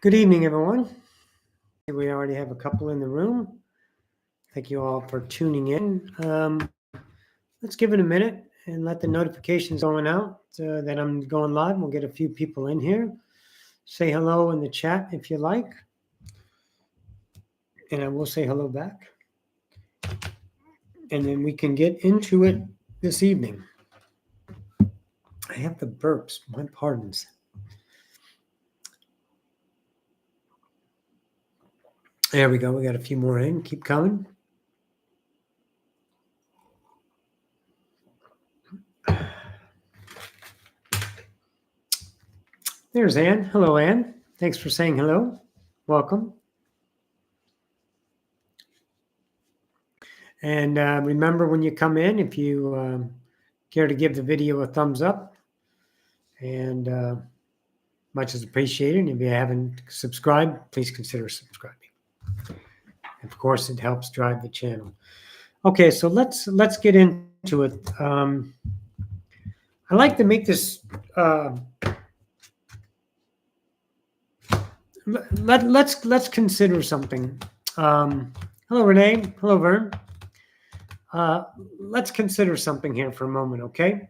Good evening, everyone. We already have a couple in the room. Thank you all for tuning in. Let's give it a minute and let the notifications going out that I'm going live. We'll get a few people in here. Say hello in the chat if you like. And I will say hello back. And then we can get into it this evening. I have the burps. My pardons. There we go. We got a few more in. Keep coming. There's Anne. Hello, Anne. Thanks for saying hello. Welcome. And remember, when you come in, if you care to give the video a thumbs up, and much is appreciated. And if you haven't subscribed, please consider subscribing. Of course, it helps drive the channel. Okay, so let's get into it. I like to make this. Let's consider something. Hello, Renee. Hello, Vern. Let's consider something here for a moment, okay?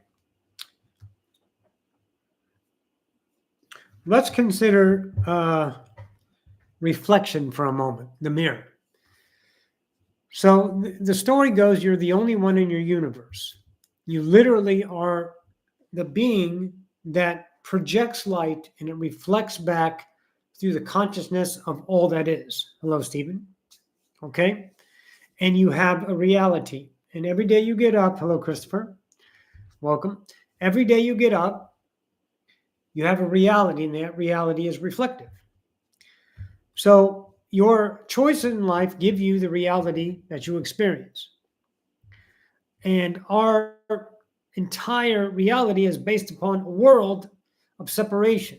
Let's consider reflection for a moment, the mirror. So the story goes, you're the only one in your universe. You literally are the being that projects light and it reflects back through the consciousness of all that is. Hello, Stephen. Okay? And you have a reality. And every day you get up, hello, Christopher. Welcome. Every day you get up, you have a reality, and that reality is reflective. So your choices in life give you the reality that you experience. And our entire reality is based upon a world of separation.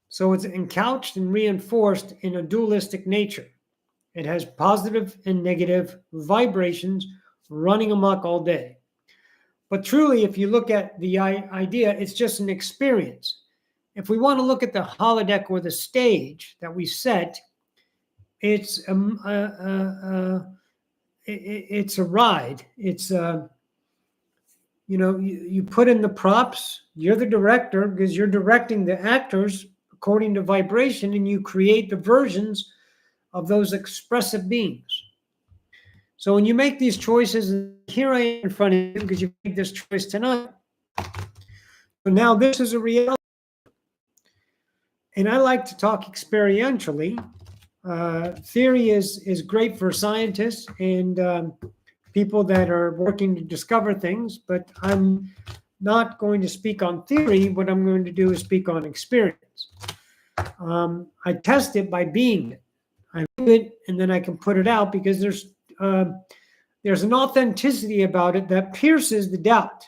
So it's encouched and reinforced in a dualistic nature. It has positive and negative vibrations running amok all day. But truly, if you look at the idea, it's just an experience. If we want to look at the holodeck or the stage that we set, it's a ride. It's you put in the props. You're the director because you're directing the actors according to vibration, and you create the versions of those expressive beings. So when you make these choices, here I am in front of you because you made this choice tonight. So now this is a reality. And I like to talk experientially. Theory is great for scientists and people that are working to discover things, but I'm not going to speak on theory. What I'm going to do is speak on experience. I test it by being it. I do it and then I can put it out because there's an authenticity about it that pierces the doubt.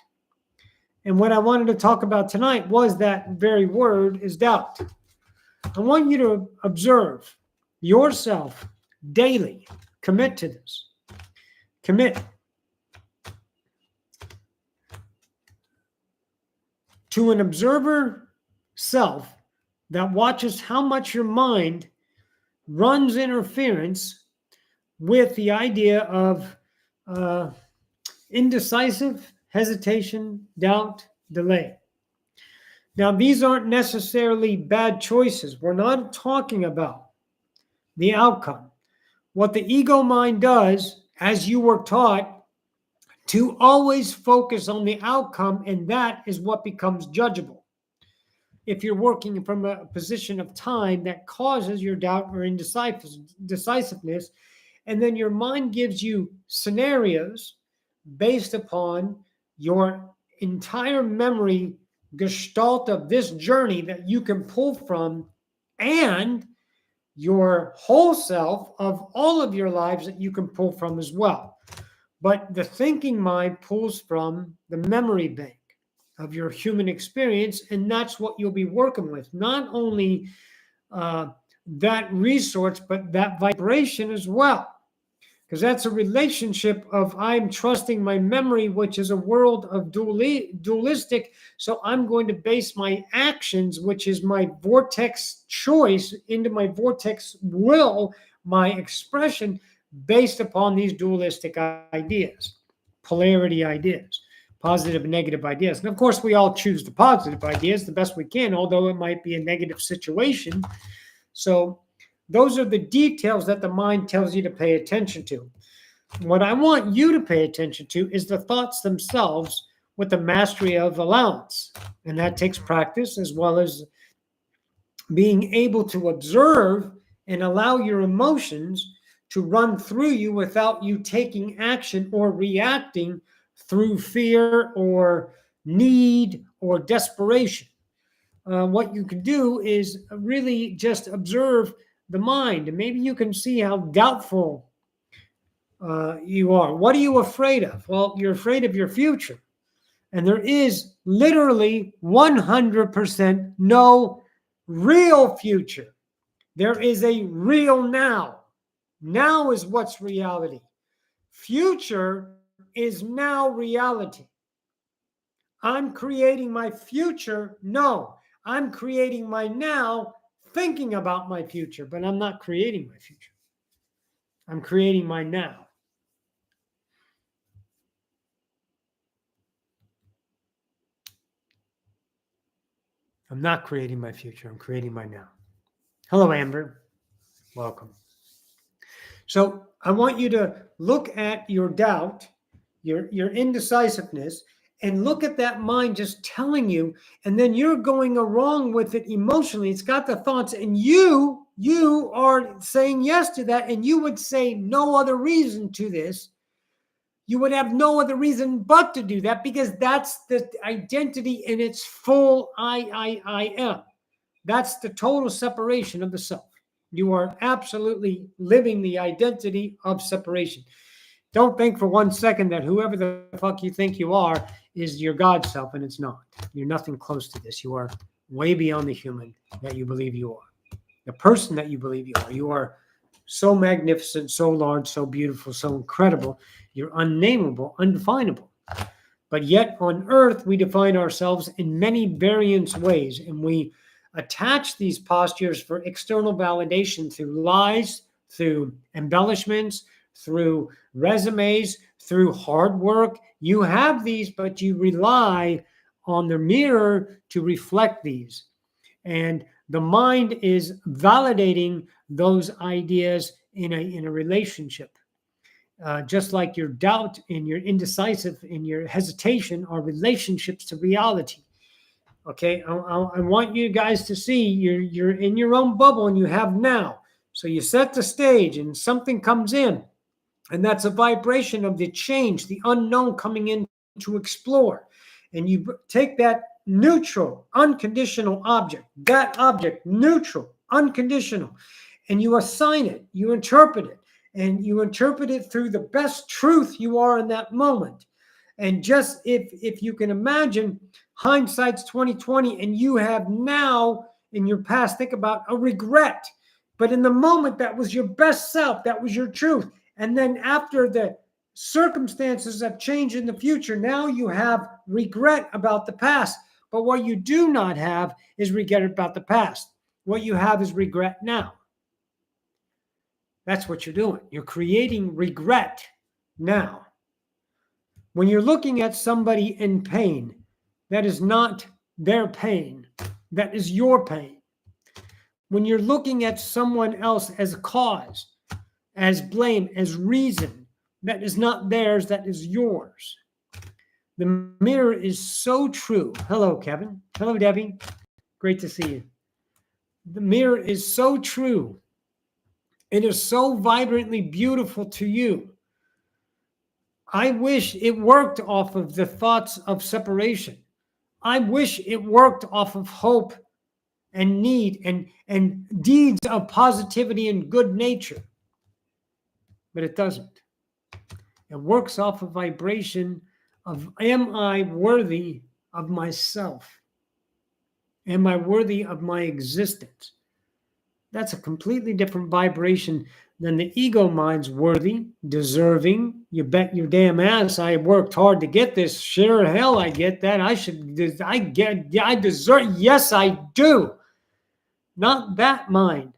And what I wanted to talk about tonight was that very word is doubt. I want you to observe yourself daily. Commit to this. Commit to an observer self that watches how much your mind runs interference with the idea of indecisive, hesitation, doubt, delay. Now, these aren't necessarily bad choices. We're not talking about the outcome. What the ego mind does, as you were taught, to always focus on the outcome, and that is what becomes judgeable. If you're working from a position of time that causes your doubt or indecisiveness, and then your mind gives you scenarios based upon your entire memory gestalt of this journey that you can pull from, and your whole self of all of your lives that you can pull from as well. But the thinking mind pulls from the memory bank of your human experience, and that's what you'll be working with. Not only that resource, but that vibration as well. because that's a relationship of I'm trusting my memory, which is a world of dualistic. So I'm going to base my actions, which is my vortex choice, into my vortex will, my expression, based upon these dualistic ideas, polarity ideas, positive and negative ideas. And of course, we all choose the positive ideas the best we can, although it might be a negative situation. So those are the details that the mind tells you to pay attention to. What I want you to pay attention to is the thoughts themselves with the mastery of allowance. And that takes practice, as well as being able to observe and allow your emotions to run through you without you taking action or reacting through fear or need or desperation. What you can do is really just observe the mind, and maybe you can see how doubtful you are. What are you afraid of? Well, you're afraid of your future. And there is literally 100% no real future. There is a real now. Now is what's reality. Future is now reality. I'm creating my future. No, I'm creating my now, thinking about my future, but I'm not creating my future. I'm creating my now. I'm not creating my future. I'm creating my now. Hello, Amber. Welcome. So I want you to look at your doubt, your indecisiveness, and look at that mind just telling you, and then you're going along with it emotionally. It's got the thoughts, and you are saying yes to that, and you would say no other reason to this. You would have no other reason but to do that, because that's the identity in its full I am. That's the total separation of the self. You are absolutely living the identity of separation. Don't think for 1 second that whoever the fuck you think you are is your God self, and it's not. You're nothing close to this. You are way beyond the human that you believe you are. The person that you believe you are. You are so magnificent, so large, so beautiful, so incredible. You're unnameable, undefinable. But yet on earth, we define ourselves in many various ways, and we attach these postures for external validation through lies, through embellishments, through resumes, through hard work. You have these, but you rely on the mirror to reflect these. And the mind is validating those ideas in a relationship. Just like your doubt and your indecisive and your hesitation are relationships to reality. Okay, I want you guys to see you're in your own bubble, and you have now. So you set the stage, and something comes in, and that's a vibration of the change, the unknown coming in to explore. And you take that neutral, unconditional object, that object, neutral, unconditional, and you assign it, you interpret it, and you interpret it through the best truth you are in that moment. And just if you can imagine, hindsight's 2020, and you have now in your past, think about a regret. But in the moment, that was your best self, that was your truth. And then after the circumstances have changed in the future, now you have regret about the past. But what you do not have is regret about the past. What you have is regret now. That's what you're doing. You're creating regret now. When you're looking at somebody in pain, that is not their pain. That is your pain. When you're looking at someone else as a cause, as blame, as reason, that is not theirs, that is yours. The mirror is so true. Hello, Kevin. Hello, Debbie. Great to see you. The mirror is so true. It is so vibrantly beautiful to you. I wish it worked off of the thoughts of separation. I wish it worked off of hope and need and deeds of positivity and good nature. But it doesn't. It works off of vibration of, am I worthy of myself? Am I worthy of my existence? That's a completely different vibration than the ego mind's worthy, deserving. You bet your damn ass I worked hard to get this. Sure hell I get that. I deserve. Yes, I do. Not that mind.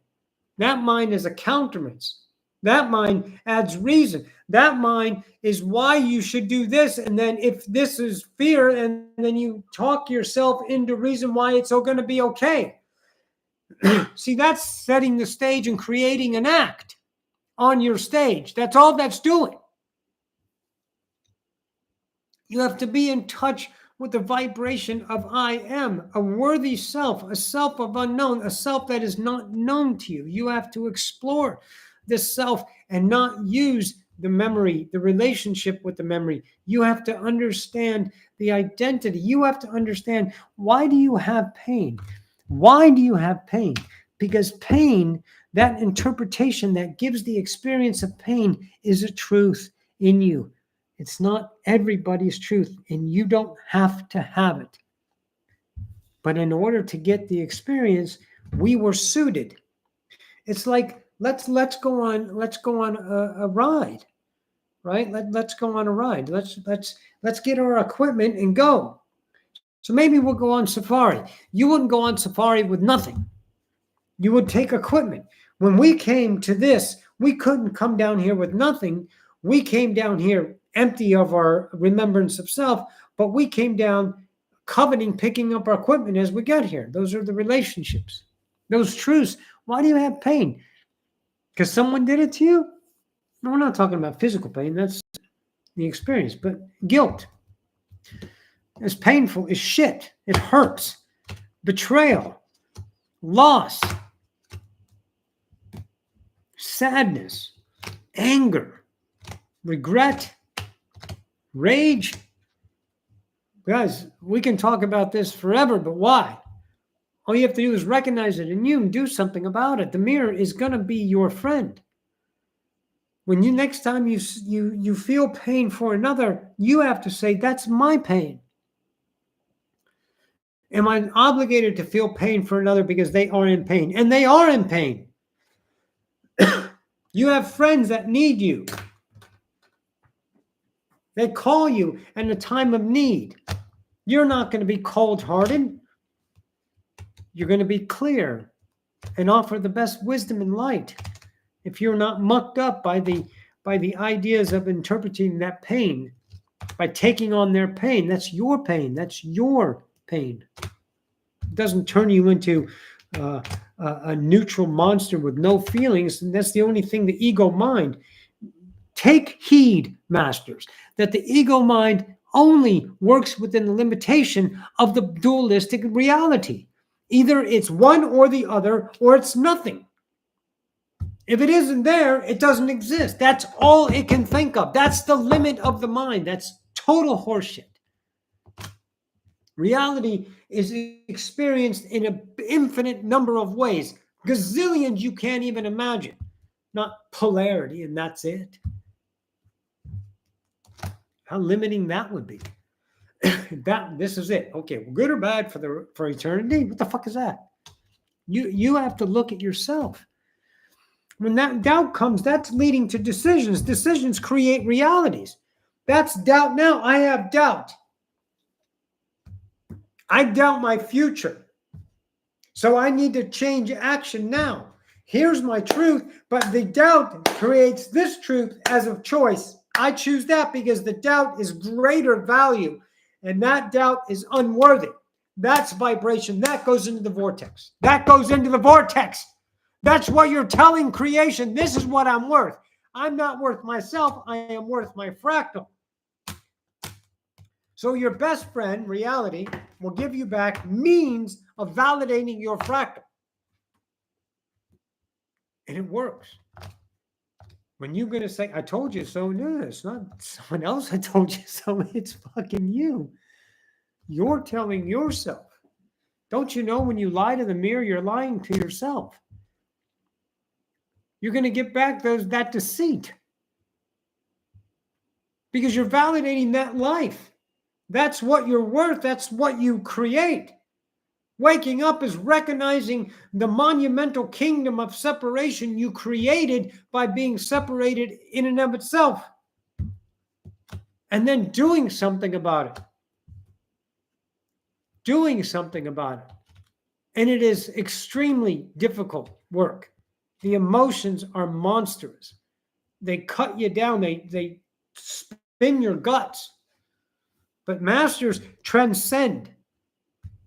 That mind is a counterbalance. That mind adds reason. That mind is why you should do this. And then if this is fear, and then you talk yourself into reason why it's all going to be okay. See, that's setting the stage and creating an act on your stage. That's all that's doing. You have to be in touch with the vibration of I am, a worthy self, a self of unknown, a self that is not known to you. You have to explore this self and not use the memory, the relationship with the memory. You have to understand the identity. You have to understand, why do you have pain? Why do you have pain? Because pain, that interpretation that gives the experience of pain, is a truth in you. It's not everybody's truth, and you don't have to have it. But in order to get the experience, we were suited. It's like let's go on a ride, right? Let's go on a ride. Let's get our equipment and go. So maybe we'll go on safari. You wouldn't go on safari with nothing. You would take equipment. When we came to this, we couldn't come down here with nothing. We came down here empty of our remembrance of self, but we came down coveting, picking up our equipment as we got here. Those are the relationships, those truths. Why do you have pain? Because someone did it to you? No, we're not talking about physical pain. That's the experience. But guilt is painful as shit. It hurts. Betrayal, loss, sadness, anger, regret, rage. Guys, we can talk about this forever, but why? All you have to do is recognize it in you and do something about it. The mirror is going to be your friend. When you next time you feel pain for another, you have to say, that's my pain. Am I obligated to feel pain for another because they are in pain? And they are in pain. You have friends that need you. They call you in a time of need. You're not going to be cold-hearted. You're going to be clear and offer the best wisdom and light. If you're not mucked up by the ideas of interpreting that pain, by taking on their pain, that's your pain. That's your pain. It doesn't turn you into a neutral monster with no feelings, and that's the only thing the ego mind. Take heed, masters, that the ego mind only works within the limitation of the dualistic reality. Either it's one or the other, or it's nothing. If it isn't there, it doesn't exist. That's all it can think of. That's the limit of the mind. That's total horseshit. Reality is experienced in an infinite number of ways, gazillions you can't even imagine. Not polarity, and that's it. How limiting that would be. This is it. Okay, well, good or bad for eternity? What the fuck is that? You have to look at yourself. When that doubt comes, that's leading to decisions. Decisions create realities. That's doubt now. I have doubt. I doubt my future. So I need to change action now. Here's my truth, but the doubt creates this truth as a choice. I choose that because the doubt is greater value, and that doubt is unworthy. That's vibration. That goes into the vortex. That goes into the vortex. That's what you're telling creation. This is what I'm worth. I'm not worth myself. I am worth my fractal. So your best friend, reality, will give you back means of validating your fractal. And it works. When you're going to say, I told you so, no, it's not someone else I told you so. It's fucking you. You're telling yourself. Don't you know when you lie to the mirror, you're lying to yourself? You're going to get back that deceit. Because you're validating that life. That's what you're worth. That's what you create. Waking up is recognizing the monumental kingdom of separation you created by being separated in and of itself, and then doing something about it. Doing something about it. And it is extremely difficult work. The emotions are monstrous. They cut you down. They spin your guts. But masters transcend.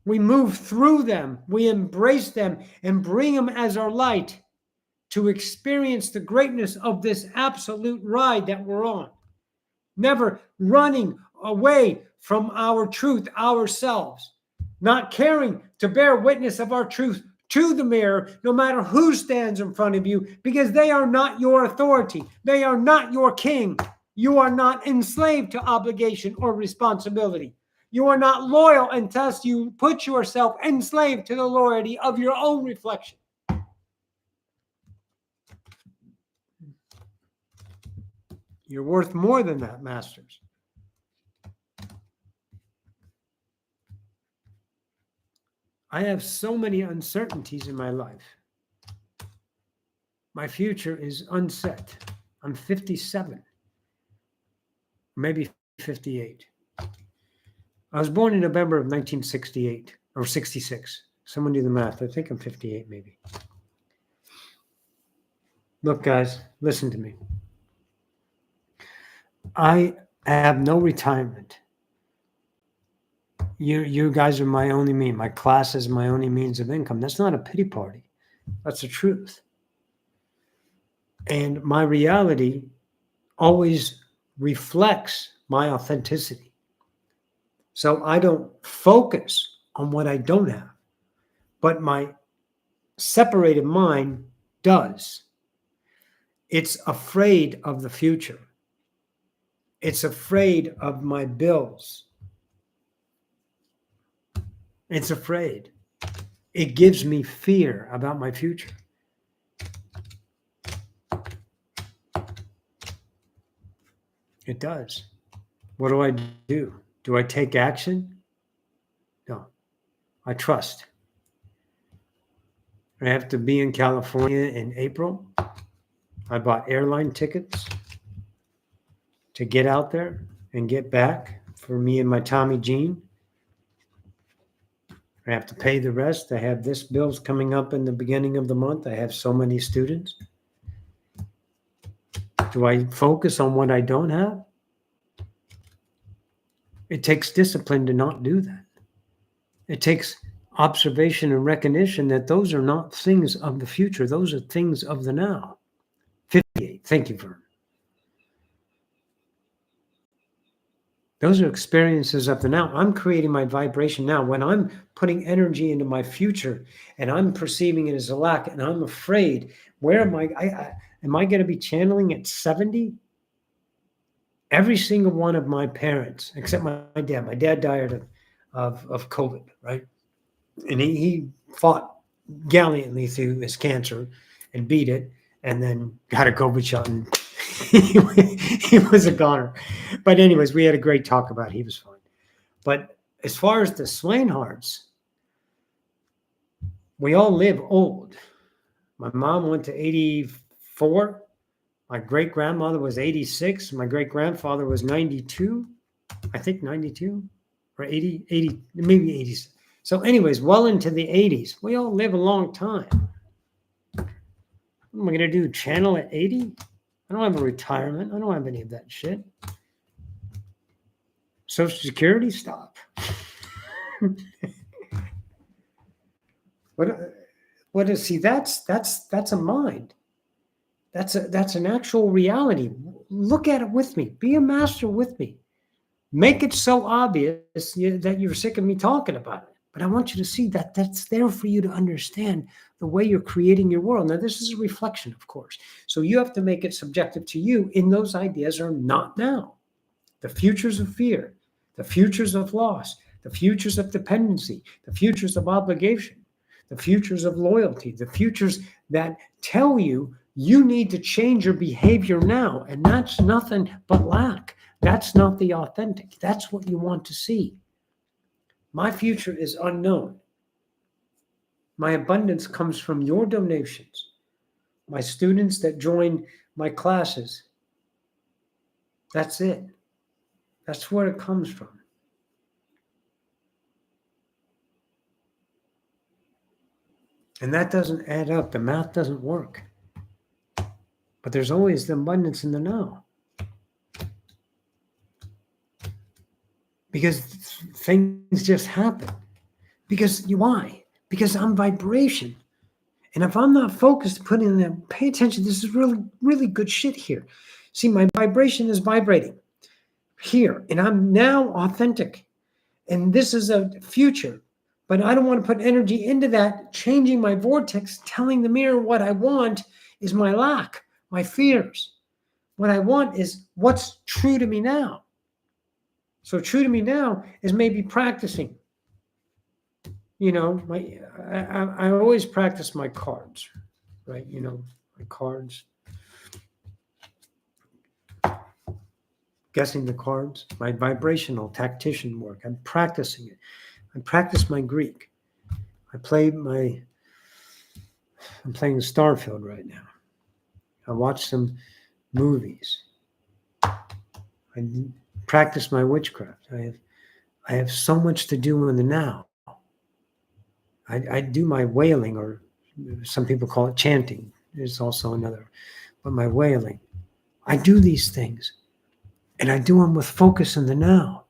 We move through them. We embrace them and bring them as our light to experience the greatness of this absolute ride that we're on. Never running away from our truth, ourselves. Not caring to bear witness of our truth to the mirror, no matter who stands in front of you, because they are not your authority. They are not your king. You are not enslaved to obligation or responsibility. You are not loyal until you put yourself enslaved to the loyalty of your own reflection. You're worth more than that, masters. I have so many uncertainties in my life. My future is unset. I'm 57, maybe 58. I was born in November of 1968 or 66. Someone do the math. I think I'm 58 maybe. Look, guys, listen to me. I have no retirement. You guys are my only means. My class is my only means of income. That's not a pity party. That's the truth. And my reality always reflects my authenticity. So I don't focus on what I don't have, but my separated mind does. It's afraid of the future. It's afraid of my bills. It's afraid. It gives me fear about my future. It does. What do? Do I take action? No. I trust. I have to be in California in April. I bought airline tickets to get out there and get back for me and my Tommy Jean. I have to pay the rest. I have this bills coming up in the beginning of the month. I have so many students. Do I focus on what I don't have? It takes discipline to not do that. It takes observation and recognition that those are not things of the future. Those are things of the now. 58. Thank you, Vern. Those are experiences of the now. I'm creating my vibration now. When I'm putting energy into my future and I'm perceiving it as a lack and I'm afraid, where am I going to be channeling at 70? Every single one of my parents, except my dad. My dad died of COVID, right? And he fought gallantly through his cancer and beat it, and then got a COVID shot, and he was a goner. But anyways, we had a great talk about it. He was fine. But as far as the Swainharts, we all live old. My mom went to 84. My great-grandmother was 86. My great-grandfather was 92. I think 92 or 80, maybe 80s. So anyways, well into the 80s. We all live a long time. What am I going to do, channel at 80? I don't have a retirement. I don't have any of that shit. Social Security, stop. What is, see, that's a mind. That's an actual reality. Look at it with me. Be a master with me. Make it so obvious that you're sick of me talking about it. But I want you to see that that's there for you to understand the way you're creating your world. Now, this is a reflection, of course. So you have to make it subjective to you, and those ideas are not now. The futures of fear, the futures of loss, the futures of dependency, the futures of obligation, the futures of loyalty, the futures that tell you you need to change your behavior now. And that's nothing but lack. That's not the authentic. That's what you want to see. My future is unknown. My abundance comes from your donations, my students that join my classes. That's it. That's where it comes from. And that doesn't add up. The math doesn't work. But there's always the abundance in the now. Because things just happen. Why? Because I'm vibration. And if I'm not focused, putting that, pay attention, this is really, really good shit here. See, my vibration is vibrating here, and I'm now authentic. And this is a future. But I don't want to put energy into that, changing my vortex, telling the mirror what I want is my lack, my fears. What I want is what's true to me now. So true to me now is maybe practicing. You know, I always practice my cards, right? You know, my cards. Guessing the cards, my vibrational tactician work. I'm practicing it. I practice my Greek. I'm playing Starfield right now. I watch some movies. I practice my witchcraft. I have so much to do in the now. I do my wailing, or some people call it chanting. There's also another, but my wailing. I do these things, and I do them with focus in the now.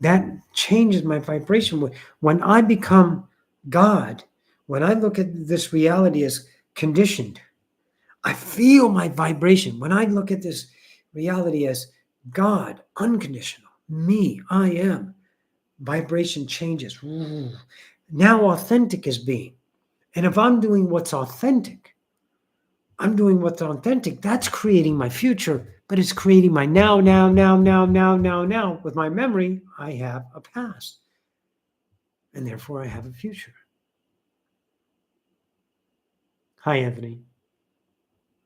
That changes my vibration. When I become God, when I look at this reality as conditioned, I feel my vibration. When I look at this reality as God, unconditional, me, I am, vibration changes. Now authentic is being. And if I'm doing what's authentic, that's creating my future, but it's creating my now. With my memory, I have a past. And therefore I have a future. Hi, Anthony.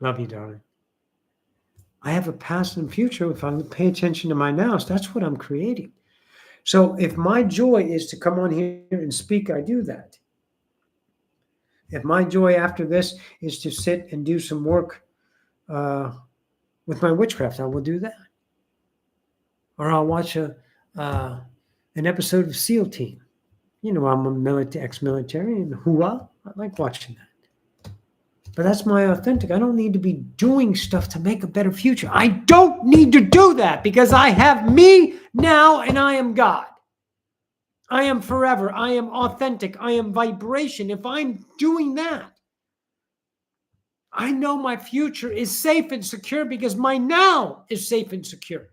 Love you, darling. I have a past and future if I pay attention to my now. So that's what I'm creating. So if my joy is to come on here and speak, I do that. If my joy after this is to sit and do some work with my witchcraft, I will do that. Or I'll watch an episode of SEAL Team. You know, I'm a ex-military, and I like watching that. But that's my authentic. I don't need to be doing stuff to make a better future. I don't need to do that because I have me now and I am God. I am forever. I am authentic. I am vibration. If I'm doing that, I know my future is safe and secure because my now is safe and secure.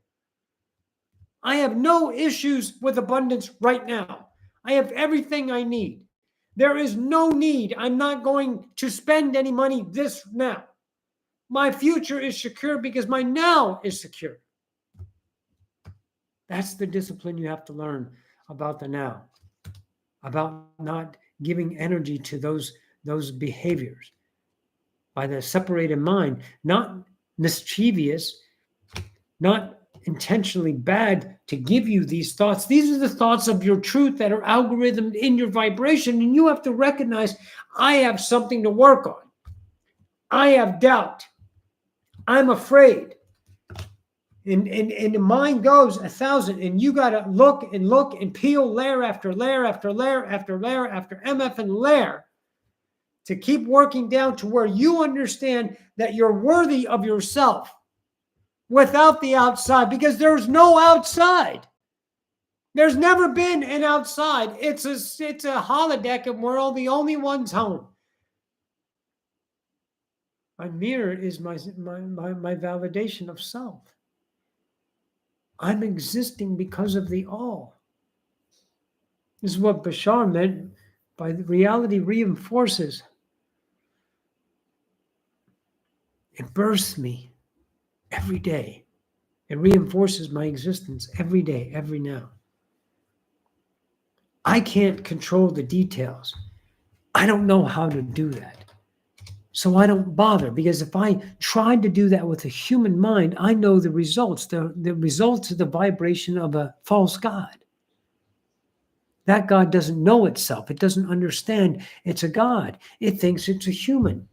I have no issues with abundance right now. I have everything I need. There is no need. I'm not going to spend any money this now. My future is secure because my now is secure. That's the discipline you have to learn about the now, about not giving energy to those behaviors by the separated mind, not mischievous, not intentionally bad to give you these thoughts. These are the thoughts of your truth that are algorithmed in your vibration, and you have to recognize, I have something to work on. I have doubt. I'm afraid. And the mind goes 1,000, and you got to look and peel layer after layer after layer after layer after MF and layer to keep working down to where you understand that you're worthy of yourself without the outside, because there's no outside. There's never been an outside. It's a holodeck, and we're all the only ones home. My mirror is my validation of self. I'm existing because of the all. This is what Bashar meant by the reality reinforces. It births me every day. It reinforces my existence every day, every now. I can't control the details. I don't know how to do that. So I don't bother, because if I tried to do that with a human mind, I know the results. The results of the vibration of a false God. That God doesn't know itself. It doesn't understand it's a God. It thinks it's a human.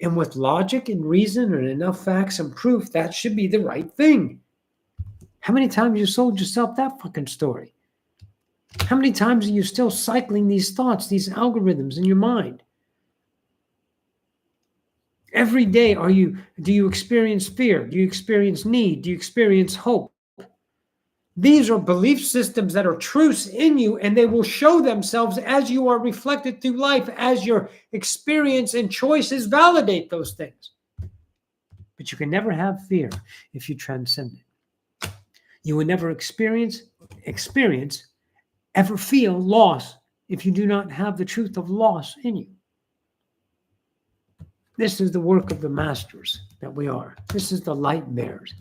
And with logic and reason and enough facts and proof, that should be the right thing. How many times you sold yourself that fucking story? How many times are you still cycling these thoughts, these algorithms in your mind? Every day do you experience fear? Do you experience need? Do you experience hope? These are belief systems that are truths in you, and they will show themselves as you are reflected through life, as your experience and choices validate those things. But you can never have fear if you transcend it. You will never experience, ever feel loss if you do not have the truth of loss in you. This is the work of the masters that we are. This is the light bearers.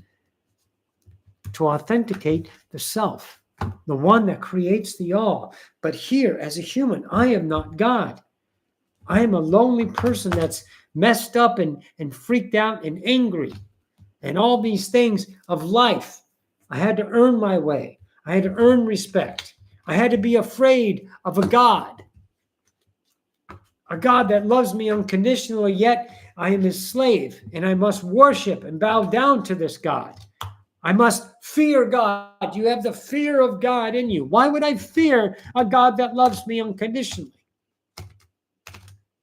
To authenticate the self, the one that creates the all. But here, as a human, I am not God. I am a lonely person that's messed up and freaked out and angry and all these things of life. I had to earn my way. I had to earn respect. I had to be afraid of a God that loves me unconditionally, yet I am his slave, and I must worship and bow down to this God. I must fear God. You have the fear of God in you. Why would I fear a God that loves me unconditionally?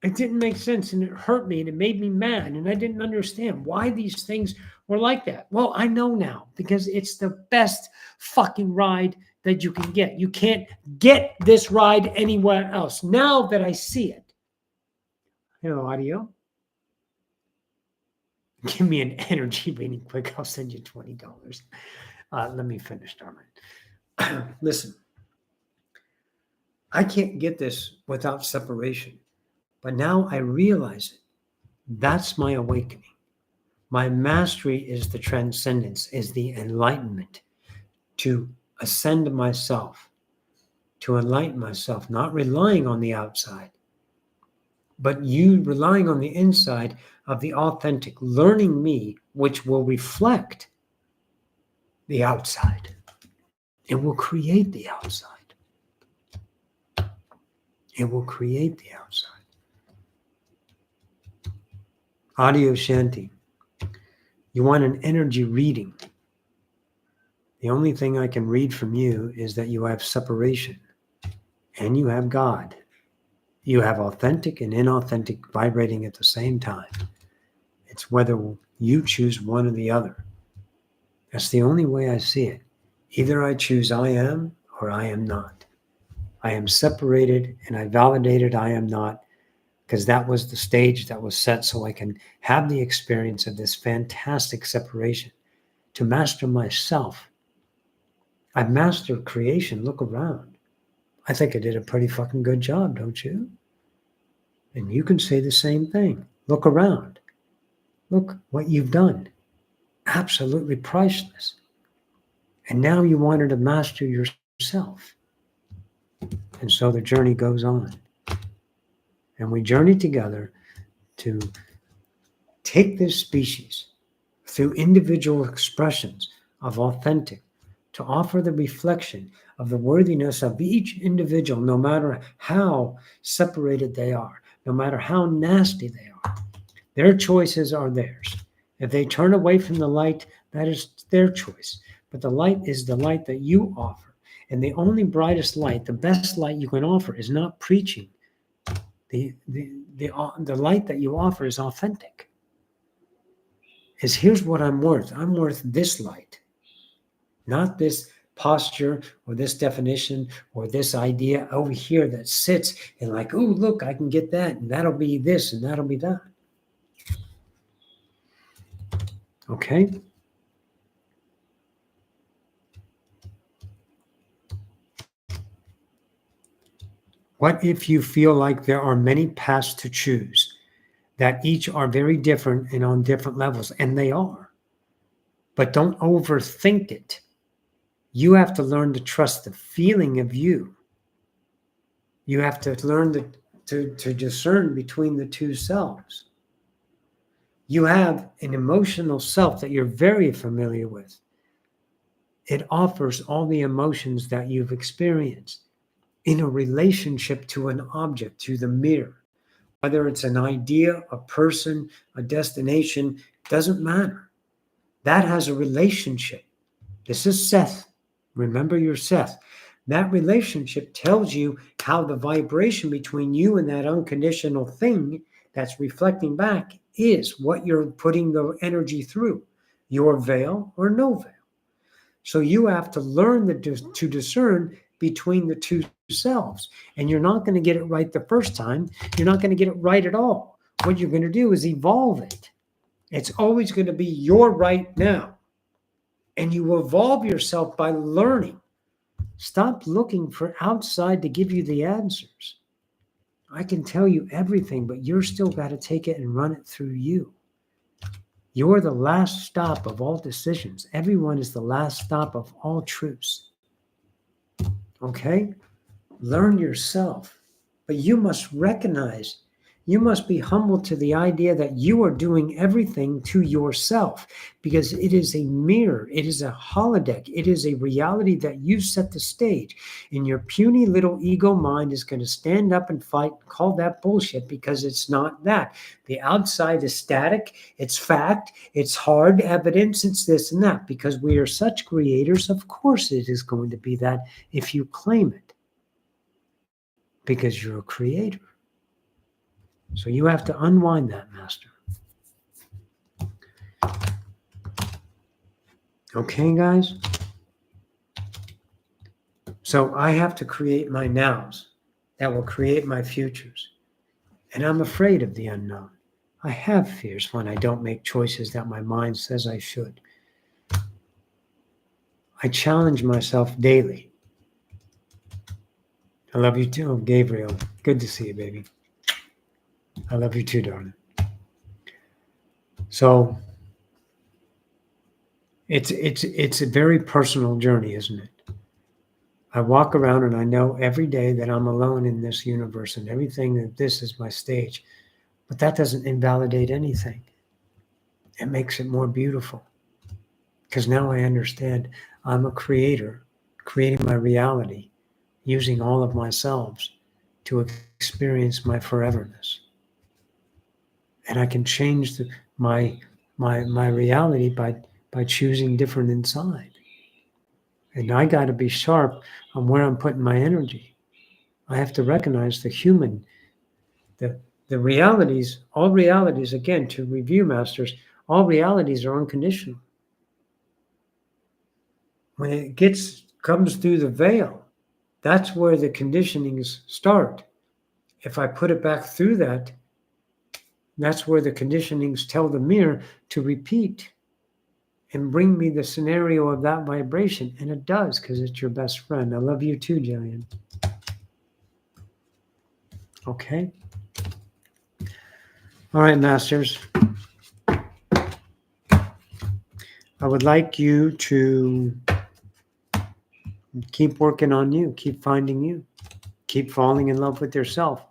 It didn't make sense, and it hurt me, and it made me mad, and I didn't understand why these things were like that. Well, I know now, because it's the best fucking ride that you can get. You can't get this ride anywhere else. Now that I see it. Hello, audio. Give me an energy reading quick. I'll send you $20. Let me finish, darling. Listen, I can't get this without separation. But now I realize it. That's my awakening. My mastery is the transcendence, is the enlightenment to ascend myself, to enlighten myself, not relying on the outside, but you relying on the inside of the authentic, learning me, which will reflect the outside. It will create the outside. It will create the outside. Audio Shanti, you want an energy reading. The only thing I can read from you is that you have separation and you have God. You have authentic and inauthentic vibrating at the same time. It's whether you choose one or the other. That's the only way I see it. Either I choose I am or I am not. I am separated and I validated I am not, because that was the stage that was set so I can have the experience of this fantastic separation to master myself. I've mastered creation. Look around. I think I did a pretty fucking good job, don't you? And you can say the same thing. Look around. Look what you've done. Absolutely priceless. And now you wanted to master yourself. And so the journey goes on. And we journey together to take this species through individual expressions of authentic, to offer the reflection of the worthiness of each individual, no matter how separated they are, no matter how nasty they are. Their choices are theirs. If they turn away from the light, that is their choice. But the light is the light that you offer. And the only brightest light, the best light you can offer is not preaching. The light that you offer is authentic. Is here's what I'm worth. I'm worth this light, not this posture or this definition or this idea over here that sits and like, oh, look, I can get that, and that'll be this, and that'll be that. Okay? What if you feel like there are many paths to choose, that each are very different and on different levels? And they are. But don't overthink it. You have to learn to trust the feeling of you. You have to learn to discern between the two selves. You have an emotional self that you're very familiar with. It offers all the emotions that you've experienced. in a relationship to an object, to the mirror. Whether it's an idea, a person, a destination, doesn't matter. That has a relationship. This is Seth. Remember your Seth. That relationship tells you how the vibration between you and that unconditional thing that's reflecting back is, what you're putting the energy through, your veil or no veil. So you have to learn to discern between the two selves. And you're not going to get it right the first time. You're not going to get it right at all. What you're going to do is evolve it. It's always going to be your right now. And you evolve yourself by learning. Stop looking for outside to give you the answers. I can tell you everything, but you're still got to take it and run it through you. You're the last stop of all decisions. Everyone is the last stop of all truths. Okay? Learn yourself. But you must recognize, you must be humble to the idea that you are doing everything to yourself, because it is a mirror. It is a holodeck. It is a reality that you set the stage. And your puny little ego mind is going to stand up and fight, call that bullshit, because it's not that. The outside is static. It's fact. It's hard evidence. It's this and that. Because we are such creators, of course it is going to be that if you claim it. Because you're a creator. So you have to unwind that, Master. Okay, guys? So I have to create my nows that will create my futures. And I'm afraid of the unknown. I have fears when I don't make choices that my mind says I should. I challenge myself daily. I love you too, Gabriel. Good to see you, baby. I love you too, darling. So it's a very personal journey, isn't it? I walk around and I know every day that I'm alone in this universe and everything, that this is my stage. But that doesn't invalidate anything. It makes it more beautiful. Because now I understand I'm a creator, creating my reality, using all of myself to experience my foreverness. And I can change my reality by choosing different inside. And I got to be sharp on where I'm putting my energy. I have to recognize the human, the realities, all realities, again, to review, masters, all realities are unconditional. When it comes through the veil, that's where the conditionings start. If I put it back through that, that's where the conditionings tell the mirror to repeat and bring me the scenario of that vibration. And it does, because it's your best friend. I love you too, Jillian. Okay. All right, masters. I would like you to keep working on you, keep finding you, keep falling in love with yourself.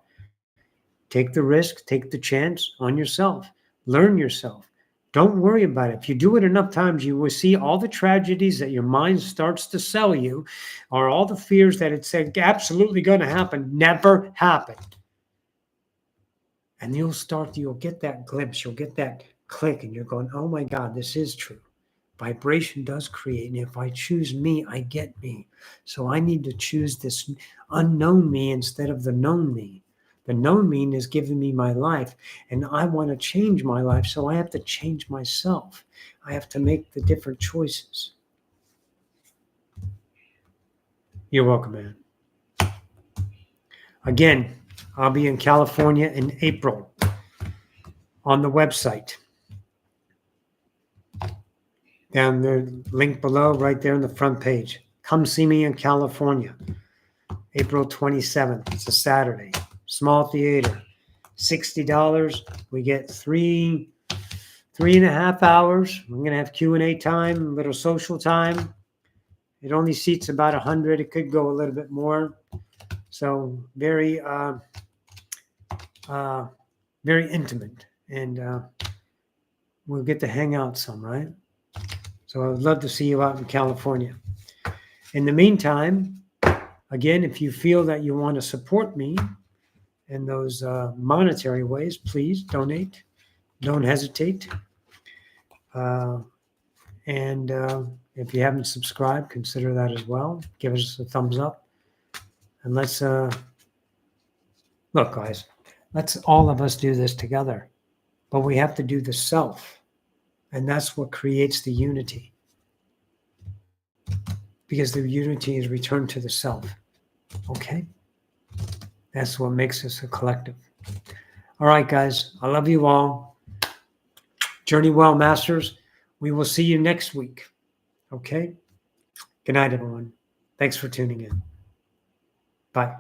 Take the risk, take the chance on yourself. Learn yourself. Don't worry about it. If you do it enough times, you will see all the tragedies that your mind starts to sell you, or all the fears that it's absolutely going to happen, never happened. And you'll get that glimpse, you'll get that click, and you're going, oh my God, this is true. Vibration does create, and if I choose me, I get me. So I need to choose this unknown me instead of the known me. The known me is giving me my life, and I want to change my life, so I have to change myself. I have to make the different choices. You're welcome, man. Again, I'll be in California in April on the website. Down the link below, right there on the front page. Come see me in California, April 27th. It's a Saturday. Small theater, $60. We get three and a half hours. We're going to have Q&A time, a little social time. It only seats about 100. It could go a little bit more. So very intimate. And we'll get to hang out some, right? So I would love to see you out in California. In the meantime, Again, if you feel that you want to support me in those monetary ways, please donate. Don't hesitate. And if you haven't subscribed, consider that as well. Give us a thumbs up. And let's, look, guys, let's all of us do this together. But we have to do the self. And that's what creates the unity. Because the unity is returned to the self. Okay? That's what makes us a collective. All right, guys. I love you all. Journey well, masters. We will see you next week. Okay? Good night, everyone. Thanks for tuning in. Bye.